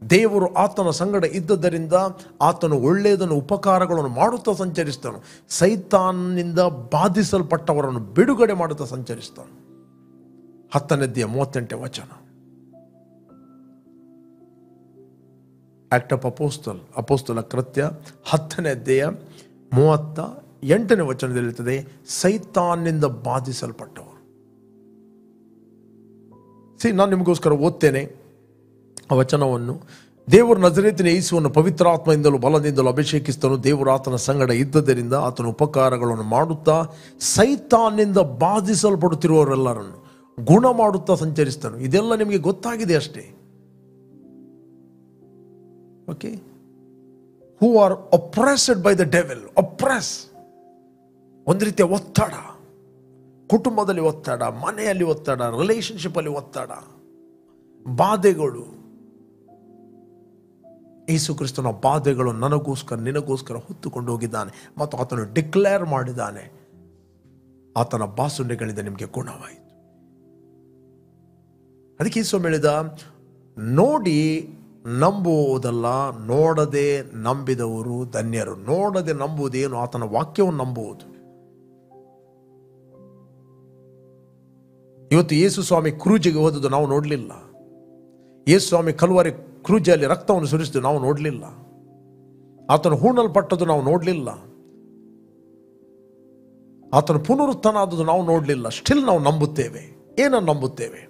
A: ದೇವರು ಆತನ ಸಂಗಡ ಇದ್ದದರಿಂದ ಆತನು ಒಳ್ಳೆಯದನ್ನು ಉಪಕಾರಗಳನ್ನು ಮಾಡುತ್ತಾ ಸಂಚರಿಸಿದನು. ಸೈತಾನ್ನಿಂದ ಬಾಧಿಸಲ್ಪಟ್ಟವರನ್ನು ಬಿಡುಗಡೆ ಮಾಡುತ್ತಾ ಸಂಚರಿಸಿದನು. 10:38 ಆಕ್ಟ್ ಆಫ್ ಅಪೋಸ್ತಲ ಕೃತ್ಯ 10:38 ಇರ್ತದೆ, ಸೈತಾನ್ನಿಂದ ಬಾಧಿಸಲ್ಪಟ್ಟವರು. ನಾನು ನಿಮಗೋಸ್ಕರ ಓದ್ತೇನೆ ಆ ವಚನವನ್ನು. ದೇವರು ನಜರೇತಿನ ಯೇಸುವನ್ನು ಪವಿತ್ರಾತ್ಮದಿಂದಲೂ ಬಲದಿಂದಲೂ ಅಭಿಷೇಕಿಸಿದನು. ದೇವರು ಆತನ ಸಂಗಡ ಇದ್ದದರಿಂದ ಆತನ ಉಪಕಾರಗಳನ್ನು ಮಾಡುತ್ತಾ ಸೈತಾನ್ನಿಂದ ಬಾಧಿಸಲ್ಪಡುತ್ತಿರುವವರೆಲ್ಲರನ್ನು ಗುಣ ಮಾಡುತ್ತಾ ಸಂಚರಿಸಿದನು. ಇದೆಲ್ಲ ನಿಮಗೆ ಗೊತ್ತಾಗಿದೆ ಅಷ್ಟೇ. Okay, who are oppressed by the devil. Oppress ಒಂದು ರೀತಿಯ ಒತ್ತಡ, ಕುಟುಂಬದಲ್ಲಿ ಒತ್ತಡ, ಮನೆಯಲ್ಲಿ ಒತ್ತಡ, ರಿಲೇಶನ್ಶಿಪ್ ಅಲ್ಲಿ ಒತ್ತಡ, ಬಾಧೆಗಳು. ಯೇಸು ಕ್ರಿಸ್ತನ ಬಾಧೆಗಳು ನನಗೋಸ್ಕರ ನಿನಗೋಸ್ಕರ ಹೊತ್ತುಕೊಂಡು ಹೋಗಿದ್ದಾನೆ ಮತ್ತು ಆತನು ಡಿಕ್ಲೇರ್ ಮಾಡಿದ್ದಾನೆ, ಆತನ ಬಾಸುಂಡೆಗಳಿಂದ ನಿಮಗೆ ಗುಣವಾಯಿತು. ಅದಕ್ಕೆ ಯೇಸು ಹೇಳಿದ, ನೋಡಿ ನಂಬುವುದಲ್ಲ, ನೋಡದೆ ನಂಬಿದವರು ಧನ್ಯರು. ನೋಡದೆ ನಂಬುವುದೇನು? ಆತನ ವಾಕ್ಯವನ್ನು ನಂಬುವುದು. ಇವತ್ತು ಯೇಸು ಸ್ವಾಮಿ ಕ್ರೂಜಿಗೆ ಹೋದದ್ದು ನಾವು ನೋಡಲಿಲ್ಲ. ಯೇಸು ಸ್ವಾಮಿ ಕಲ್ವಾರಿ ಕ್ರೂಜಿಯಲ್ಲಿ ರಕ್ತವನ್ನು ಸುರಿಸಿದ್ದು ನಾವು ನೋಡಲಿಲ್ಲ. ಆತನು ಹೂಣಲ್ಪಟ್ಟದ್ದು ನಾವು ನೋಡಲಿಲ್ಲ. ಆತನು ಪುನರುತ್ಥಾನ ಆದದ್ದು ನಾವು ನೋಡಲಿಲ್ಲ. ಸ್ಟಿಲ್ ನಾವು ನಂಬುತ್ತೇವೆ. ಏನನ್ನು ನಂಬುತ್ತೇವೆ?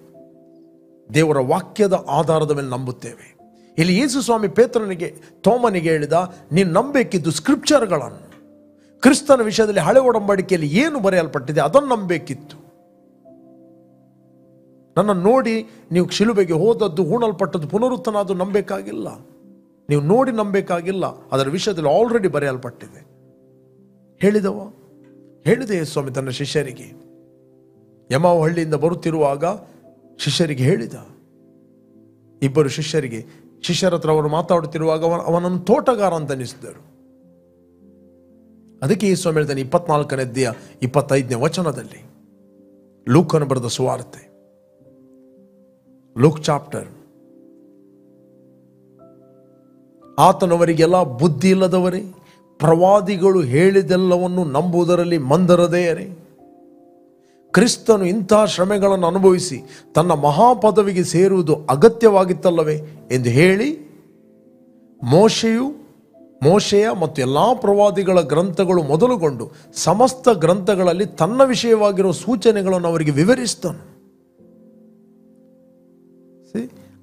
A: ದೇವರ ವಾಕ್ಯದ ಆಧಾರದ ಮೇಲೆ ನಂಬುತ್ತೇವೆ. ಇಲ್ಲಿ ಯೇಸು ಸ್ವಾಮಿ ಪೇತ್ರನಿಗೆ, ತೋಮನಿಗೆ ಹೇಳಿದ, ನೀನು ನಂಬಬೇಕಿದ್ದು ಸ್ಕ್ರಿಪ್ಚರ್ಗಳನ್ನು. ಕ್ರಿಸ್ತನ ವಿಷಯದಲ್ಲಿ ಹಳೆ ಒಡಂಬಡಿಕೆಯಲ್ಲಿ ಏನು ಬರೆಯಲ್ಪಟ್ಟಿದೆ ಅದನ್ನು ನಂಬಬೇಕಿತ್ತು. ನನ್ನ ನೋಡಿ ನೀವು ಶಿಲುಬೆಗೆ ಹೋದದ್ದು, ಹೂಣಲ್ಪಟ್ಟದ್ದು, ಪುನರುತ್ಥಾನ ಅದು ನಂಬಬೇಕಾಗಿಲ್ಲ. ನೀವು ನೋಡಿ ನಂಬಬೇಕಾಗಿಲ್ಲ. ಅದರ ವಿಷಯದಲ್ಲಿ ಆಲ್ರೆಡಿ ಬರೆಯಲ್ಪಟ್ಟಿದೆ. ಹೇಳಿದೆ ಯೇಸು ಸ್ವಾಮಿ ತನ್ನ ಶಿಷ್ಯರಿಗೆ. ಯಮಾವ್ ಹಳ್ಳಿಯಿಂದ ಬರುತ್ತಿರುವಾಗ ಶಿಷ್ಯರಿಗೆ ಹೇಳಿದ. ಇಬ್ಬರು ಶಿಷ್ಯರ ಹತ್ರ ಅವರು ಮಾತಾಡುತ್ತಿರುವಾಗ ಅವನನ್ನು ತೋಟಗಾರ ಅಂತ ಅನಿಸಿದರು. ಅದಕ್ಕೆ ಯೇಸು ಸ್ವಾಮಿ ಹೇಳ್ತಾನೆ 24:25 ಲೂಕನು ಬರೆದ ಸುವಾರ್ತೆ, ಲೂಕ್ ಚಾಪ್ಟರ್. ಆತನವರಿಗೆಲ್ಲ ಬುದ್ಧಿ ಇಲ್ಲದವರೇ, ಪ್ರವಾದಿಗಳು ಹೇಳಿದೆಲ್ಲವನ್ನು ನಂಬುವುದರಲ್ಲಿ ಮಂದರದೆಯರೇ, ಕ್ರಿಸ್ತನು ಇಂತಹ ಶ್ರಮೆಗಳನ್ನು ಅನುಭವಿಸಿ ತನ್ನ ಮಹಾಪದವಿಗೆ ಸೇರುವುದು ಅಗತ್ಯವಾಗಿತ್ತಲ್ಲವೇ ಎಂದು ಹೇಳಿ ಮೋಶೆಯ ಮತ್ತು ಎಲ್ಲ ಪ್ರವಾದಿಗಳ ಗ್ರಂಥಗಳು ಮೊದಲುಗೊಂಡು ಸಮಸ್ತ ಗ್ರಂಥಗಳಲ್ಲಿ ತನ್ನ ವಿಷಯವಾಗಿರುವ ಸೂಚನೆಗಳನ್ನು ಅವರಿಗೆ ವಿವರಿಸಿದನು.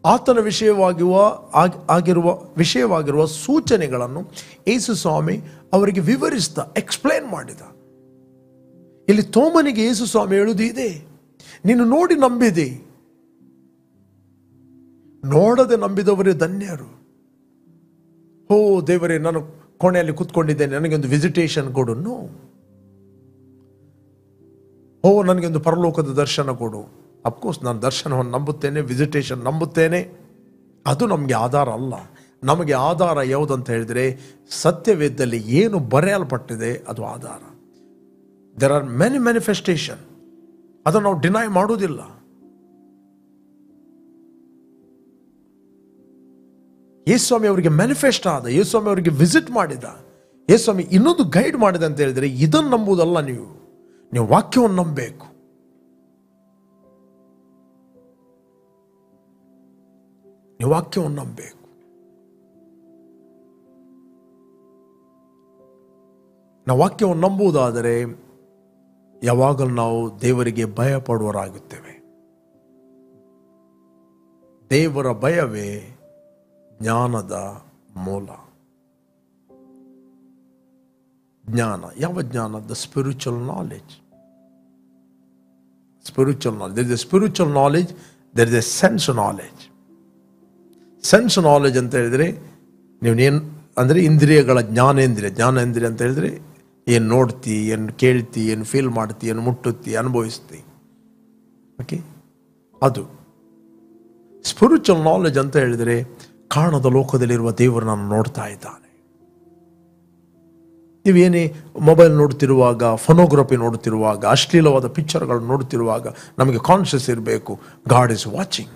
A: ಆತನ ವಿಷಯವಾಗಿರುವ ಸೂಚನೆಗಳನ್ನು ಯೇಸು ಸ್ವಾಮಿ ಅವರಿಗೆ ವಿವರಿಸ್ತಾ ಎಕ್ಸ್ಪ್ಲೇನ್ ಮಾಡಿದ. ಇಲ್ಲಿ ತೋಮನಿಗೆ ಯೇಸು ಸ್ವಾಮಿ ಹೇಳುವುದು ಇದೆ, ನೀನು ನೋಡಿ ನಂಬಿದೆ. ನೋಡದೆ ನಂಬಿದವರೇ ಧನ್ಯರು. ಓ ದೇವರೇ, ನಾನು ಕೋಣೆಯಲ್ಲಿ ಕೂತ್ಕೊಂಡಿದ್ದೇನೆ, ನನಗೊಂದು ವಿಸಿಟೇಷನ್ ಕೊಡು. ಓ ನನಗೊಂದು ಪರಲೋಕದ ದರ್ಶನ ಕೊಡು. ಅಫ್ಕೋರ್ಸ್ ನಾನು ದರ್ಶನವನ್ನು ನಂಬುತ್ತೇನೆ, ವಿಸಿಟೇಷನ್ ನಂಬುತ್ತೇನೆ. ಅದು ನಮಗೆ ಆಧಾರ ಅಲ್ಲ. ನಮಗೆ ಆಧಾರ ಯಾವುದಂತ ಹೇಳಿದರೆ ಸತ್ಯವೇದದಲ್ಲಿ ಏನು ಬರೆಯಲ್ಪಟ್ಟಿದೆ ಅದು ಆಧಾರ. ದೇರ್ ಆರ್ ಮೆನಿ ಮ್ಯಾನಿಫೆಸ್ಟೇಷನ್, ಅದನ್ನು ನಾವು ಡಿನೈ ಮಾಡುವುದಿಲ್ಲ. ಯೇಸುಸ್ವಾಮಿ ಅವರಿಗೆ ಮ್ಯಾನಿಫೆಸ್ಟ್ ಆದ, ಯೇಸುಸ್ವಾಮಿ ಅವರಿಗೆ ವಿಸಿಟ್ ಮಾಡಿದ, ಯೇಸುಸ್ವಾಮಿ ಇನ್ನೊಂದು ಗೈಡ್ ಮಾಡಿದ ಅಂತ ಹೇಳಿದರೆ, ಇದನ್ನು ನಂಬುವುದಲ್ಲ, ನೀವು ವಾಕ್ಯವನ್ನು ನಂಬಬೇಕು. ನೀವು ವಾಕ್ಯವನ್ನು ನಂಬಬೇಕು. ನಾವು ವಾಕ್ಯವನ್ನು ನಂಬುವುದಾದರೆ ಯಾವಾಗಲೂ ನಾವು ದೇವರಿಗೆ ಭಯ ಪಡುವರಾಗುತ್ತೇವೆ. ದೇವರ ಭಯವೇ ಜ್ಞಾನದ ಮೂಲ. ಜ್ಞಾನ, ಯಾವ ಜ್ಞಾನ? The spiritual knowledge. Spiritual knowledge. There is a spiritual knowledge, there is a sense knowledge. Sense knowledge ಅಂತ ಹೇಳಿದರೆ ನೀವೇನು ಅಂದರೆ ಇಂದ್ರಿಯಗಳ ಜ್ಞಾನೇಂದ್ರಿಯ ಅಂತ ಹೇಳಿದರೆ ಏನು ನೋಡ್ತಿ, ಏನು ಕೇಳ್ತಿ, ಏನು ಫೀಲ್ ಮಾಡ್ತಿ, ಏನು ಮುಟ್ಟುತ್ತಿ, ಅನುಭವಿಸ್ತಿ. ಓಕೆ, ಅದು ಸ್ಪಿರಿಚುವಲ್ ನಾಲೆಜ್ ಅಂತ ಹೇಳಿದರೆ ಕಾಣದ ಲೋಕದಲ್ಲಿರುವ ದೇವರು ನಾನು ನೋಡ್ತಾ ಇದ್ದಾನೆ. ನೀವೇನೇ ಮೊಬೈಲ್ ನೋಡ್ತಿರುವಾಗ, ಫೋನೋಗ್ರಫಿ ನೋಡ್ತಿರುವಾಗ, ಅಶ್ಲೀಲವಾದ ಪಿಕ್ಚರ್ಗಳು ನೋಡ್ತಿರುವಾಗ ನಮಗೆ ಕಾನ್ಷಿಯಸ್ ಇರಬೇಕು, ಗಾಡ್ ಈಸ್ ವಾಚಿಂಗ್.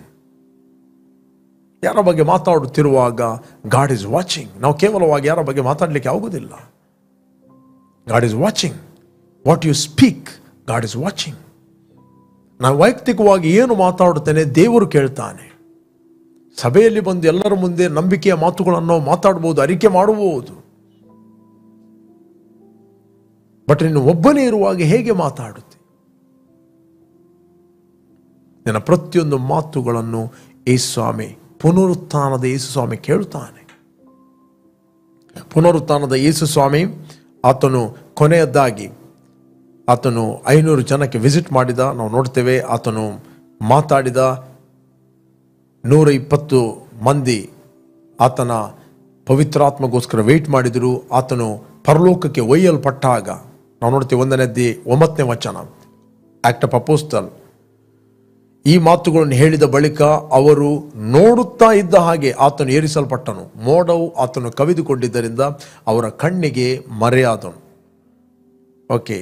A: ಯಾರ ಬಗ್ಗೆ ಮಾತಾಡುತ್ತಿರುವಾಗ ಗಾಡ್ ಈಸ್ ವಾಚಿಂಗ್. ನಾವು ಕೇವಲವಾಗಿ ಯಾರ ಬಗ್ಗೆ ಮಾತಾಡಲಿಕ್ಕೆ ಆಗುವುದಿಲ್ಲ. God is watching. What you speak, God is watching. ನಾನು ವೈಯಕ್ತಿಕವಾಗಿ ಏನು ಮಾತಾಡುತ್ತೇನೆ ದೇವರು ಕೇಳ್ತಾನೆ. ಸಭೆಯಲ್ಲಿ ಬಂದು ಎಲ್ಲರ ಮುಂದೆ ನಂಬಿಕೆಯ ಮಾತುಗಳನ್ನು ಮಾತಾಡಬಹುದು, ಅರಿಕೆ ಮಾಡಬಹುದು. ಬಟ್ ನೀನು ಒಬ್ಬನೇ ಇರುವಾಗ ಹೇಗೆ ಮಾತಾಡುತ್ತೆ? ನಿನ್ನ ಪ್ರತಿಯೊಂದು ಮಾತುಗಳನ್ನು ಯೇಸುಸ್ವಾಮಿ, ಪುನರುತ್ಥಾನದ ಯೇಸುಸ್ವಾಮಿ ಕೇಳುತ್ತಾನೆ. ಪುನರುತ್ಥಾನದ ಯೇಸುಸ್ವಾಮಿ ಆತನು ಕೊನೆಯದಾಗಿ ಆತನು 500 ಜನಕ್ಕೆ ವಿಸಿಟ್ ಮಾಡಿದ, ನಾವು ನೋಡ್ತೇವೆ. ಆತನು ಮಾತಾಡಿದ. 120 ಮಂದಿ ಆತನ ಪವಿತ್ರಾತ್ಮಗೋಸ್ಕರ ವೆಯ್ಟ್ ಮಾಡಿದರು. ಆತನು ಪರಲೋಕಕ್ಕೆ ಒಯ್ಯಲ್ಪಟ್ಟಾಗ ನಾವು ನೋಡ್ತೇವೆ 1:9 ವಚನ, ಆಕ್ಟ್ ಆಫ್ ಅಪೋಸ್ಟಲ್. ಈ ಮಾತುಗಳನ್ನು ಹೇಳಿದ ಬಳಿಕ ಅವರು ನೋಡುತ್ತಾ ಇದ್ದ ಹಾಗೆ ಆತನು ಏರಿಸಲ್ಪಟ್ಟನು. ಮೋಡವು ಆತನು ಕವಿದುಕೊಂಡಿದ್ದರಿಂದ ಅವರ ಕಣ್ಣಿಗೆ ಮರೆಯಾದನು. ಓಕೆ,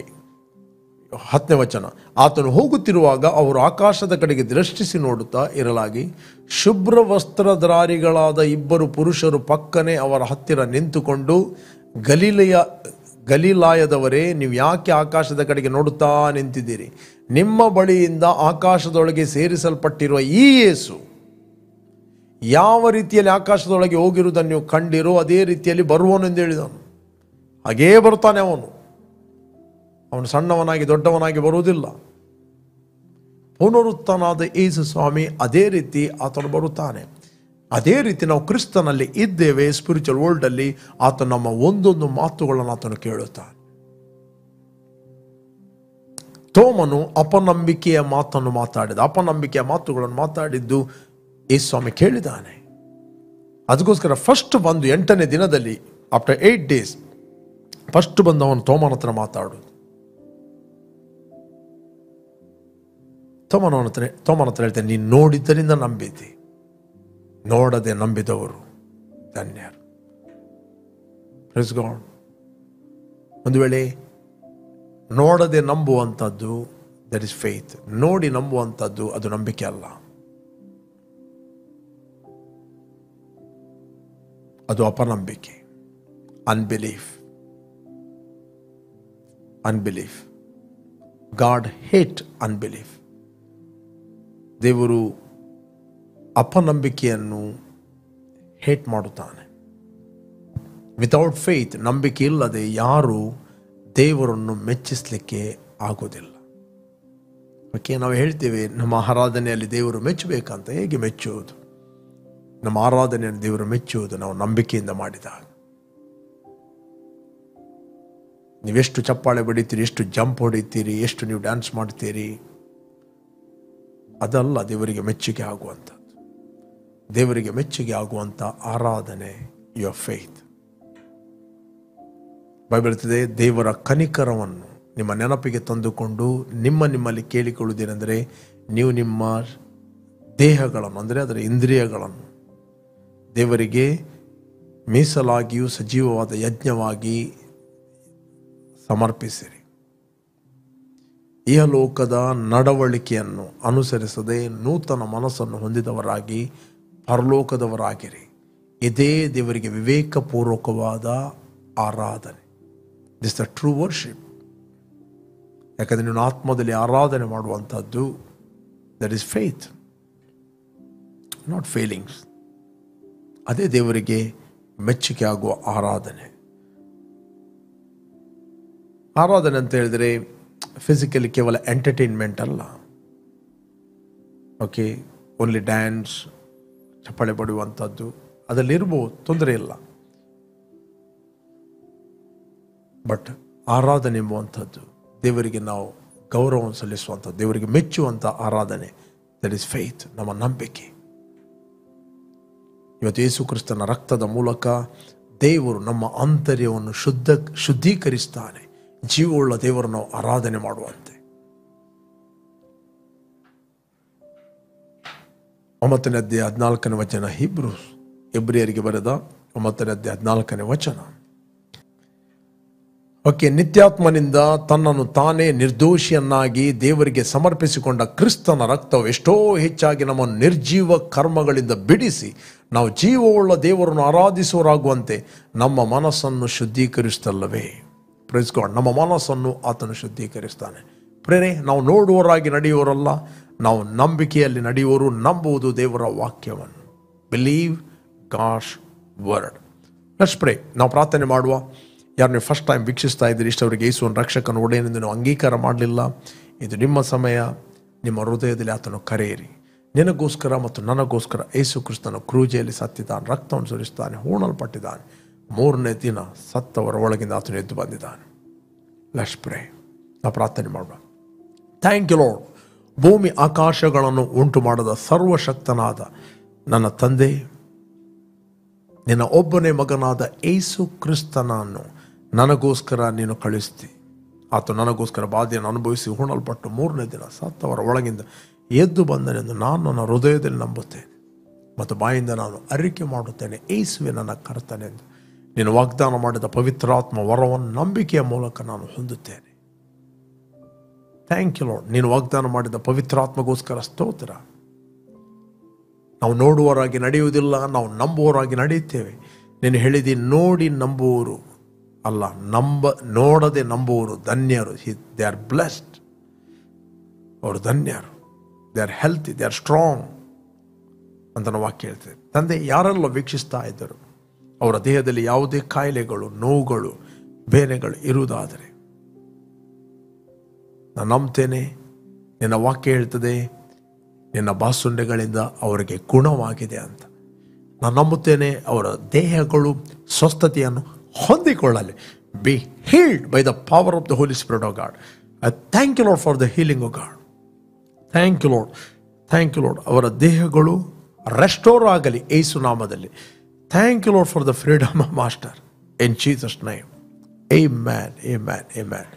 A: 10ನೇ ವಚನ, ಆತನು ಹೋಗುತ್ತಿರುವಾಗ ಅವರು ಆಕಾಶದ ಕಡೆಗೆ ದೃಷ್ಟಿಸಿ ನೋಡುತ್ತಾ ಇರಲಾಗಿ ಶುಭ್ರ ವಸ್ತ್ರಧಾರಿಗಳಾದ 2 ಪುರುಷರು ಪಕ್ಕನೆ ಅವರ ಹತ್ತಿರ ನಿಂತುಕೊಂಡು, ಗಲಿಲಾಯದವರೇ, ನೀವು ಯಾಕೆ ಆಕಾಶದ ಕಡೆಗೆ ನೋಡುತ್ತಾ ನಿಂತಿದ್ದೀರಿ? ನಿಮ್ಮ ಬಳಿಯಿಂದ ಆಕಾಶದೊಳಗೆ ಸೇರಿಸಲ್ಪಟ್ಟಿರುವ ಈ ಯೇಸು ಯಾವ ರೀತಿಯಲ್ಲಿ ಆಕಾಶದೊಳಗೆ ಹೋಗಿರುವುದನ್ನು ನೀವು ಕಂಡಿರೋ ಅದೇ ರೀತಿಯಲ್ಲಿ ಬರುವನು ಎಂದು ಹೇಳಿದನು. ಹಾಗೇ ಬರ್ತಾನೆ ಅವನು ಸಣ್ಣವನಾಗಿ ದೊಡ್ಡವನಾಗಿ ಬರುವುದಿಲ್ಲ. ಪುನರುತ್ಥಾನದ ಯೇಸು ಸ್ವಾಮಿ ಅದೇ ರೀತಿ ಆತನು ಬರುತ್ತಾನೆ. ಅದೇ ರೀತಿ ನಾವು ಕ್ರಿಸ್ತನಲ್ಲಿ ಇದ್ದೇವೆ. ಸ್ಪಿರಿಚುವಲ್ ವರ್ಲ್ಡಲ್ಲಿ ಆತನು ನಮ್ಮ ಒಂದೊಂದು ಮಾತುಗಳನ್ನು ಆತನು ಕೇಳುತ್ತಾನೆ. ತೋಮನು ಅಪನಂಬಿಕೆಯ ಮಾತನ್ನು ಮಾತಾಡಿದ, ಅಪನಂಬಿಕೆಯ ಮಾತುಗಳನ್ನು ಮಾತಾಡಿದ್ದು ಯೇಸು ಸ್ವಾಮಿ ಕೇಳಿದ್ದಾನೆ. ಅದಕ್ಕೋಸ್ಕರ ಫಸ್ಟ್ ಬಂದು 8ನೇ ದಿನದಲ್ಲಿ, ಆಫ್ಟರ್ 8 days ಫಸ್ಟ್ ಬಂದು ಅವನು ತೋಮನ ಹತ್ರ ಮಾತಾಡೋದು. ತೋಮನ ಹತ್ರ ಹೇಳ್ತೇನೆ, ನೀನು ನೋಡಿದ್ದರಿಂದ ನಂಬಿದ್ದಿ, ನೋಡದೆ ನಂಬಿದವರು ಧನ್ಯರು. Praise God. ಒಂದು ವೇಳೆ ನೋಡದೆ ನಂಬುವಂಥದ್ದು ದಟ್ ಇಸ್ ಫೇತ್. ನೋಡಿ ನಂಬುವಂಥದ್ದು ಅದು ನಂಬಿಕೆ ಅಲ್ಲ, ಅದು ಅಪನಂಬಿಕೆ. ಅನ್ಬಿಲೀಫ್. God hate unbelief. ದೇವರು ಅಪನಂಬಿಕೆಯನ್ನು ಹೇಟ್ ಮಾಡುತ್ತಾನೆ. ವಿತೌಟ್ ಫೇತ್, ನಂಬಿಕೆ ಇಲ್ಲದೆ ಯಾರು ದೇವರನ್ನು ಮೆಚ್ಚಿಸಲಿಕ್ಕೆ ಆಗೋದಿಲ್ಲ. ಓಕೆ, ನಾವು ಹೇಳ್ತೇವೆ ನಮ್ಮ ಆರಾಧನೆಯಲ್ಲಿ ದೇವರು ಮೆಚ್ಚಬೇಕಂತ. ಹೇಗೆ ಮೆಚ್ಚುವುದು? ನಮ್ಮ ಆರಾಧನೆಯನ್ನು ದೇವರು ಮೆಚ್ಚುವುದು ನಾವು ನಂಬಿಕೆಯಿಂದ ಮಾಡಿದಾಗ. ನೀವೆಷ್ಟು ಚಪ್ಪಾಳೆ ಬಡಿತೀರಿ, ಎಷ್ಟು ಜಂಪ್ ಹೊಡಿತೀರಿ, ಎಷ್ಟು ನೀವು ಡ್ಯಾನ್ಸ್ ಮಾಡ್ತೀರಿ, ಅದಲ್ಲ ದೇವರಿಗೆ ಮೆಚ್ಚುಗೆ ಆಗುವಂಥದ್ದು. ದೇವರಿಗೆ ಮೆಚ್ಚುಗೆ ಆಗುವಂಥ ಆರಾಧನೆ ಯುವರ್ ಫೇತ್. ಬೈಬಲ್ ಹೇಳ್ತದೆ, ದೇವರ ಕನಿಕರವನ್ನು ನಿಮ್ಮ ನೆನಪಿಗೆ ತಂದುಕೊಂಡು ನಿಮ್ಮಲ್ಲಿ ಕೇಳಿಕೊಳ್ಳುವುದೇನೆಂದರೆ, ನೀವು ನಿಮ್ಮ ದೇಹಗಳನ್ನು ಅಂದರೆ ಅದರ ಇಂದ್ರಿಯಗಳನ್ನು ದೇವರಿಗೆ ಮೀಸಲಾಗಿಯೂ ಸಜೀವವಾದ ಯಜ್ಞವಾಗಿ ಸಮರ್ಪಿಸಿರಿ. ಇಹಲೋಕದ ನಡವಳಿಕೆಯನ್ನು ಅನುಸರಿಸದೆ ನೂತನ ಮನಸ್ಸನ್ನು ಹೊಂದಿದವರಾಗಿ ಪರಲೋಕದವರಾಗಿರಿ. ಇದೇ ದೇವರಿಗೆ ವಿವೇಕಪೂರ್ವಕವಾದ ಆರಾಧನೆ. This the true worship. ಯಾಕಂದರೆ ನೀನು ಆತ್ಮದಲ್ಲಿ ಆರಾಧನೆ ಮಾಡುವಂಥದ್ದು, ದಟ್ ಈಸ್ ಫೇತ್, ನಾಟ್ ಫೇಲಿಂಗ್ಸ್. ಅದೇ ದೇವರಿಗೆ ಮೆಚ್ಚುಗೆ ಆಗುವ ಆರಾಧನೆ. ಆರಾಧನೆ ಅಂತ ಹೇಳಿದರೆ ಫಿಸಿಕಲಿ ಕೇವಲ ಎಂಟರ್ಟೈನ್ಮೆಂಟ್ ಅಲ್ಲ. ಓಕೆ, ಓನ್ಲಿ ಡ್ಯಾನ್ಸ್, ಚಪ್ಪಾಳೆ ಪಡೆಯುವಂಥದ್ದು ಅದರಲ್ಲಿರ್ಬೋದು, ತೊಂದರೆ ಇಲ್ಲ. ಬಟ್ ಆರಾಧನೆ ಎಂಬುವಂಥದ್ದು ದೇವರಿಗೆ ನಾವು ಗೌರವವನ್ನು ಸಲ್ಲಿಸುವಂಥದ್ದು, ದೇವರಿಗೆ ಮೆಚ್ಚುವಂಥ ಆರಾಧನೆ, ದಟ್ ಈಸ್ ಫೇತ್, ನಮ್ಮ ನಂಬಿಕೆ. ಇವತ್ತು ಯೇಸು ಕ್ರಿಸ್ತನ ರಕ್ತದ ಮೂಲಕ ದೇವರು ನಮ್ಮ ಆಂತರ್ಯವನ್ನು ಶುದ್ಧೀಕರಿಸ್ತಾನೆ. ಜೀವವುಳ್ಳ ದೇವರನ್ನು ನಾವು ಆರಾಧನೆ ಮಾಡುವಂತೆ. 9ನೇ ಅಧ್ಯಾಯ 14ನೇ ವಚನ, ಇಬ್ರಿಯರಿಗೆ ಬರೆದ 9ನೇ ಅಧ್ಯಾಯ 14ನೇ ವಚನ. ಓಕೆ, ನಿತ್ಯಾತ್ಮನಿಂದ ತನ್ನನ್ನು ತಾನೇ ನಿರ್ದೋಷಿಯನ್ನಾಗಿ ದೇವರಿಗೆ ಸಮರ್ಪಿಸಿಕೊಂಡ ಕ್ರಿಸ್ತನ ರಕ್ತವು ಎಷ್ಟೋ ಹೆಚ್ಚಾಗಿ ನಮ್ಮನ್ನು ನಿರ್ಜೀವ ಕರ್ಮಗಳಿಂದ ಬಿಡಿಸಿ ನಾವು ಜೀವವುಳ್ಳ ದೇವರನ್ನು ಆರಾಧಿಸುವರಾಗುವಂತೆ ನಮ್ಮ ಮನಸ್ಸನ್ನು ಶುದ್ಧೀಕರಿಸ್ತಲ್ಲವೇ. Praise God. ನಮ್ಮ ಮನಸ್ಸನ್ನು ಆತನು ಶುದ್ಧೀಕರಿಸ್ತಾನೆ. ಪ್ರೇರೆ, ನಾವು ನೋಡುವವರಾಗಿ ನಡೆಯುವವರಲ್ಲ, ನಾವು ನಂಬಿಕೆಯಲ್ಲಿ ನಡೆಯುವವರು, ನಂಬುವುದು ದೇವರ ವಾಕ್ಯವನ್ನು. Believe God's word. Let's pray. ನಾವು ಪ್ರಾರ್ಥನೆ ಮಾಡುವ. ಯಾರು ನೀವು ಫಸ್ಟ್ ಟೈಮ್ ವೀಕ್ಷಿಸ್ತಾ ಇದ್ದೀರಿ, ಇಷ್ಟವರಿಗೆ ಯೇಸುವನ್ನು ರಕ್ಷಕನ ಒಡೆಯನೆಂದು ನೀವು ಅಂಗೀಕಾರ ಮಾಡಲಿಲ್ಲ, ಇದು ನಿಮ್ಮ ಸಮಯ. ನಿಮ್ಮ ಹೃದಯದಲ್ಲಿ ಆತನು ಕರೆಯಿರಿ. ನಿನಗೋಸ್ಕರ ಮತ್ತು ನನಗೋಸ್ಕರ ಯೇಸು ಕ್ರಿಸ್ತನು ಕ್ರೂಜೆಯಲ್ಲಿ ಸತ್ತಿದ್ದಾನೆ, ರಕ್ತವನ್ನು ಸುರಿಸ್ತಾನೆ, ಹೂಣಲ್ಪಟ್ಟಿದ್ದಾನೆ. 3ನೇ ದಿನ ಸತ್ತವರ ಒಳಗಿಂದ ಆತನು ಎದ್ದು ಬಂದಿದ್ದಾನೆ. Let's pray. ನಾವು ಪ್ರಾರ್ಥನೆ ಮಾಡುವ. Thank you Lord. ಭೂಮಿ ಆಕಾಶಗಳನ್ನು ಉಂಟು ಮಾಡದ ಸರ್ವಶಕ್ತನಾದ ನನ್ನ ತಂದೆ, ನಿನ್ನ ಒಬ್ಬನೇ ಮಗನಾದ ಯೇಸು ಕ್ರಿಸ್ತನನ್ನು ನನಗೋಸ್ಕರ ನೀನು ಕಳಿಸ್ತಿ. ಆತ ನನಗೋಸ್ಕರ ಬಾಧೆಯನ್ನು ಅನುಭವಿಸಿ ಹೂಣಲ್ಪಟ್ಟು 3ನೇ ದಿನ ಸತ್ತವರ ಒಳಗಿಂದ ಎದ್ದು ಬಂದನೆಂದು ನಾನು ನನ್ನ ಹೃದಯದಲ್ಲಿ ನಂಬುತ್ತೇನೆ ಮತ್ತು ಬಾಯಿಂದ ನಾನು ಅರಿಕೆ ಮಾಡುತ್ತೇನೆ, ಯೇಸುವೆ ನನ್ನ ಕರ್ತನೆಂದು. ನೀನು ವಾಗ್ದಾನ ಮಾಡಿದ ಪವಿತ್ರಾತ್ಮ ವರವನ್ನು ನಂಬಿಕೆಯ ಮೂಲಕ ನಾನು ಹೊಂದುತ್ತೇನೆ. Thank you lord. ನೀನು ವಾಗ್ದಾನ ಮಾಡಿದ ಪವಿತ್ರಾತ್ಮಗೋಸ್ಕರ ಸ್ತೋತ್ರ. ನಾವು ನೋಡುವವರಾಗಿ ನಡೆಯುವುದಿಲ್ಲ, ನಾವು ನಂಬುವವರಾಗಿ ನಡೆಯುತ್ತೇವೆ. ನೀನು ಹೇಳಿದಿ, ನೋಡಿ ನಂಬುವವರು ಅಲ್ಲ, ನೋಡದೆ ನಂಬುವವರು ಧನ್ಯರು. They are blessed. ಅವರು ಧನ್ಯರು. They are healthy, they are strong ಅಂತ ನಾವು ವಾಕ್ಯ ಹೇಳ್ತೇವೆ. ತಂದೆ, ಯಾರೆಲ್ಲ ವೀಕ್ಷಿಸ್ತಾ ಇದ್ದರು ಅವರ ದೇಹದಲ್ಲಿ ಯಾವುದೇ ಕಾಯಿಲೆಗಳು, ನೋವುಗಳು, ಬೇನೆಗಳು ಇರುವುದಾದರೆ ನಾನು ನಂಬ್ತೇನೆ. ನಿನ್ನ ವಾಕ್ಯ ಹೇಳ್ತದೆ, ನಿನ್ನ ಬಾಸುಂಡೆಗಳಿಂದ ಅವರಿಗೆ ಗುಣವಾಗಿದೆ ಅಂತ. ನಾನು ನಂಬುತ್ತೇನೆ. ಅವರ ದೇಹಗಳು ಸ್ವಸ್ಥತೆಯನ್ನು ಹೊಂದಿಕೊಳ್ಳಲಿ. Be healed by the power of the holy spirit of God. I thank you Lord for the healing of God. Thank you Lord. Thank you Lord. ಅವರ ದೇಹಗಳು ರೆಸ್ಟೋರ್ ಆಗಲಿ ಯೇಸು ನಾಮದಲ್ಲಿ. Thank you Lord for the freedom of master in Jesus name. Amen, amen, amen.